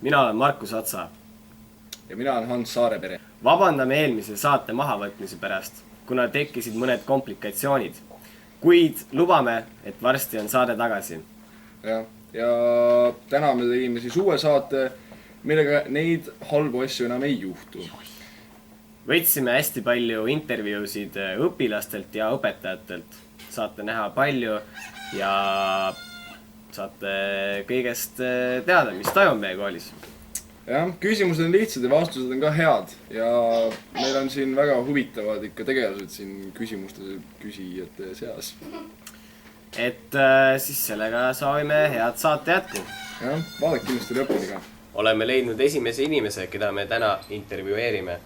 Mina olen Markus Atsa. Ja mina olen Hans Saarepere. Vabandame eelmise saate mahavõtmise pärast, kuna tekkisid mõned komplikatsioonid. Kuid lubame, et varsti on saade tagasi. Ja täna me tegime siis uue saate, millega neid halbu asju enam ei juhtu. Võtsime hästi palju intervjuusid õpilastelt ja õpetajatelt. Saate näha palju ja saate kõigest teada, mis toimub meie koolis. Jah, küsimused on lihtsad ja vastused on ka head. Ja meil on siin väga huvitavad ikka tegelased siin küsimuste küsijate seas. Et siis sellega soovime head saate jätku. Jah, vaadake kindlasti lõpuni ka. Oleme leidnud esimese inimese, keda me täna intervjueerime.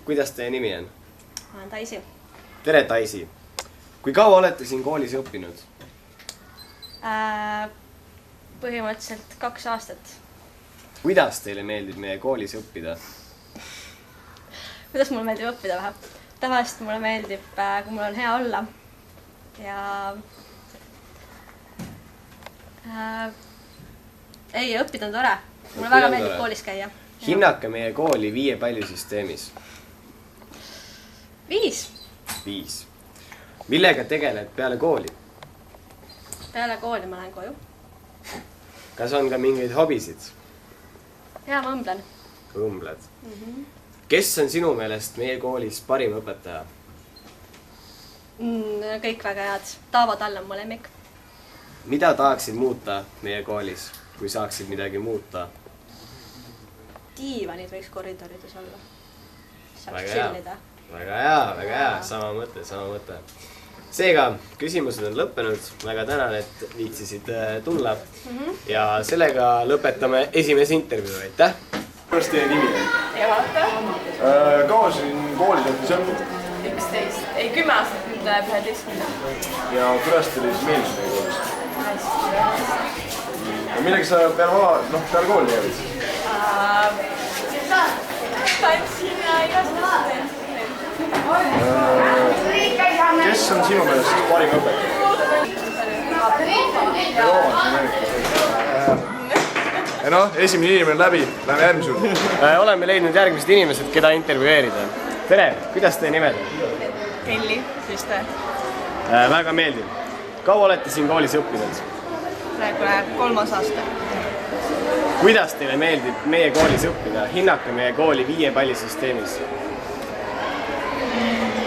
Kuidas teie nimi on? Olen Taisi. Tere, Taisi. Kui kaua olete siin koolis õppinud? Põhimõtteliselt 2 aastat. Kuidas teile meeldib meie koolis õppida? Kuidas mulle meeldib õppida vähe? Tavaliselt mulle meeldib, kui mul on hea olla. Ja ei, õppida on tore. Mulle väga meeldib koolis käia. Hinnake meie kooli 5 pallisüsteemis. 5. 5. Millega tegeled peale kooli? Peale kooli ma lähen koju. Kas on ka mingeid hobisid? Ja ma õmblen. Õmbled. Kes on sinu meelest meie koolis parim õpetaja? Kõik väga head. Taavo Tall on mu lemmik. Mida tahaksid muuta meie koolis, kui saaksid midagi muuta? Diivanid võiks koridorides olla. Saaks Väga hea. chillida. Väga hea. Sama mõte. Seega, küsimused on lõppenud. Väga tänan, et viitsisid tulla. Ja sellega lõpetame esimese intervjuu. Aitäh! Kuidas teie nimi on? Jevata. Kaua siin koolis õppis õppida? 11. Ei, 10 aastat, nüüd läheb 11. Ja kuidas teile siis meeldis meie koolis? Hästi. Ja millega sa peale kooli jäävid? Tantsin ja igasugused teen. Kes on sinu meelest parim õpetaja? Ja noh, esimene inimene on läbi. Lähme järgmise juurde. Oleme leidnud järgmised inimesed, keda intervjueerida. Tere! Kuidas teie nimed? Kelli, Kriste. Väga meeldib. Kaua olete siin koolis õppinud? Praegu läheb 3. aasta. Kuidas teile meeldib meie koolis õppida? Hinnake meie kooli 5 pallisüsteemis.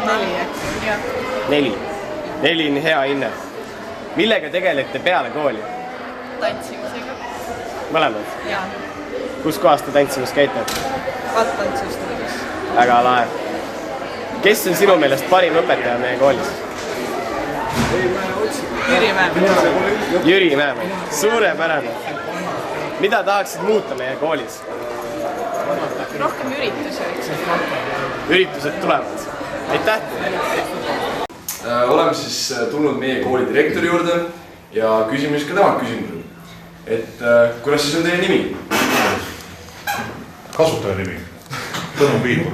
4 äkki. 4. 4 on hea hinne. Millega tegelete peale kooli? Tantsimisega. Mõlemad? Jaa. Kus kohas te tantsimas käite? Kattantsustudis. Väga lahe. Kes on sinu meelest parim õpetaja meie koolis? Jüri Mäemäe. Jüri Mäemäe. Suurepärane. Mida tahaksid muuta meie koolis? Rohkem üritusi võiks. Üritused tulevad. Aitäh! Oleme siis tulnud meie kooli direktori juurde ja küsime siis ka tema küsimused. Et kuidas siis on teie nimi? Kasutaja nimi. Tõnu Piibur.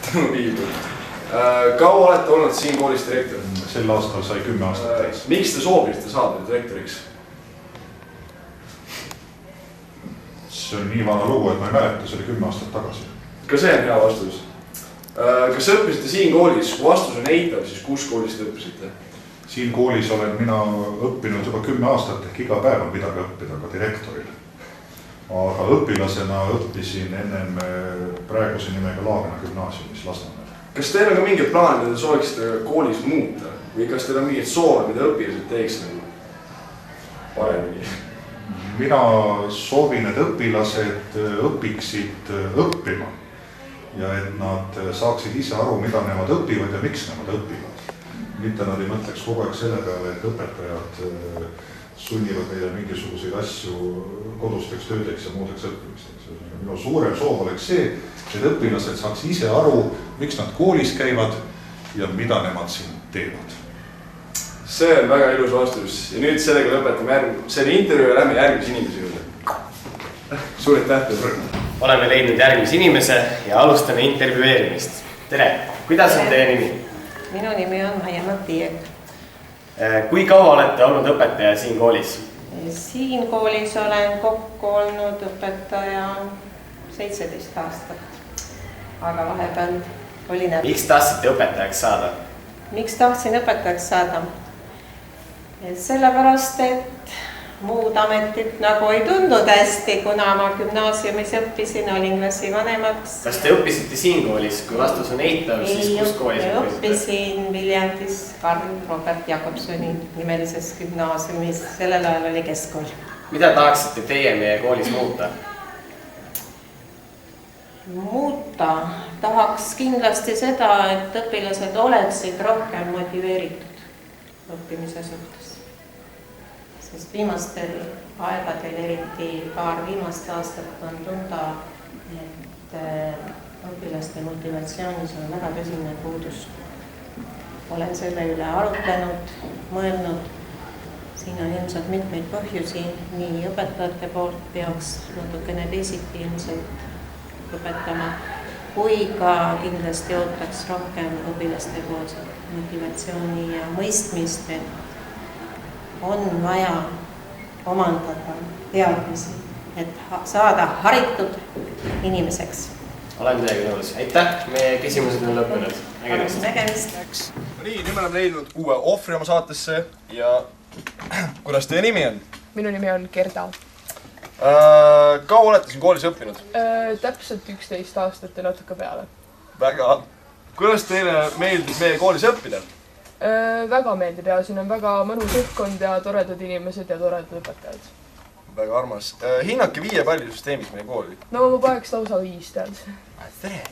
Tõnu Piibur. Kaua olete olnud siin koolis direktor? Sel aastal sai 10 aastat täis. Miks te soovisite saada direktoriks? See oli nii vana lugu, et ma ei mäleta, see oli 10 aastat tagasi. Ka see on hea vastus. Kas õppisite siin koolis? Kui vastus on eitav, siis kus koolis te õppisite? Siin koolis olen mina õppinud juba 10 aastat ehk iga päev on midagi õppida ka direktoril. Aga õpilasena õppisin ennem praeguse nimega Laagna gümnaasiumis Lasnamäel. Kas teil on ka mingid plaanid, mida te sooviksite koolis muuta? Või kas teil on mingid soove, mida õpilased teeks paremini? Mina soovin, et õpilased õpiksid õppima ja et nad saaksid ise aru, mida nemad õpivad ja miks nemad õpivad. Mitte nad ei mõtleks kogu aeg selle peale, et õpetajad sunnivad meile mingisuguseid asju kodusteks töödeks ja muudeks õppimisteks. Minu suurem soov oleks see, et õpilased saaks ise aru, miks nad koolis käivad ja mida nemad siin teevad. See on väga ilus vastus ja nüüd sellega lõpetame selle intervjuu ja lähme järgmise inimese juurde. Suured tähted. Oleme leidnud järgmise inimese ja alustame intervjueerimist. Tere! Kuidas on teie nimi? Minu nimi on Maia Matiek. Kui kaua olete olnud õpetaja siin koolis? Siin koolis olen kokku olnud õpetaja 17 aastat. Aga vahepeal oli näpp. Miks tahtsite õpetajaks saada? Miks tahtsin õpetajaks saada? Sellepärast, et muud ametit nagu ei tundunud hästi, kuna ma gümnaasiumis õppisin, olin klassi vanemaks. Kas te õppisite siin koolis? Kui vastus on eitav, siis kus koolis õppisin Viljandis Karl Robert Jakobsoni nimelises gümnaasiumis. Sellel ajal oli keskkool. Mida tahaksite teie meie koolis muuta? Muuta tahaks kindlasti seda, et õpilased oleksid rohkem motiveeritud õppimise suhtes. Sest viimastel aegadel, eriti paar viimast aastat on tunda, et õpilaste motivatsioonis on väga tõsine puudus. Olen selle üle arutlenud, mõelnud. Siin on ilmselt mitmeid põhjusi, nii õpetajate poolt peaks natukene teisiti ilmselt õpetama, kui ka kindlasti ootaks rohkem õpilaste poolset motivatsiooni ja mõistmist, et on vaja omandada teadmisi, et saada haritud inimeseks. Olen teiega nõus. Aitäh, meie küsimused on lõppenud. Nägemist. Nii, nüüd me oleme leidnud uue ohvri oma saatesse ja kuidas teie nimi on? Minu nimi on Gerda. Kaua olete siin koolis õppinud? Täpselt 11 aastat ja natuke peale. Väga. Kuidas teile meeldib meie koolis õppida? Väga meeldib ja siin on väga mõnus õhkkond ja toredad inimesed ja toredad õpetajad. Väga armas. Hinnake 5 pallisüsteemist meie kooli. No ma paneks lausa 5 tead. Tere!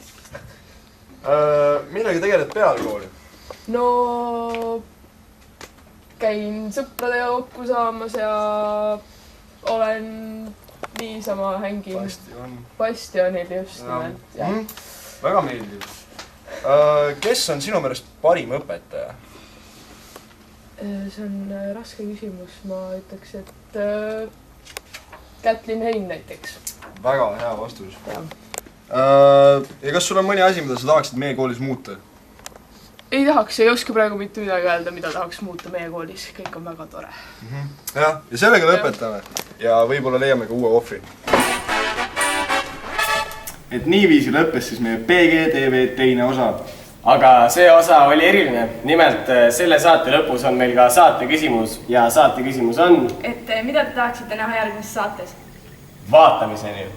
Millega tegeled peale kooli? No käin sõprade kokku saamas ja olen niisama hängin Bastionil just nimelt. Väga meeldib. Kes on sinu meelest parim õpetaja? See on raske küsimus. Ma ütleks, et Kätlin Hein näiteks. Väga hea vastus. Ja kas sul on mõni asi, mida sa tahaksid meie koolis muuta? Ei tahaks, ei oska praegu mitte midagi öelda, mida tahaks muuta meie koolis. Kõik on väga tore. Ja sellega lõpetame. Ja võib-olla leiame ka uue ohvri. Et niiviisi lõppes siis meie PGTV teine osa. Aga see osa oli eriline. Nimelt selle saate lõpus on meil ka saate küsimus ja saate küsimus on... Et mida te tahaksite näha järgmises saates? Vaatamiseni!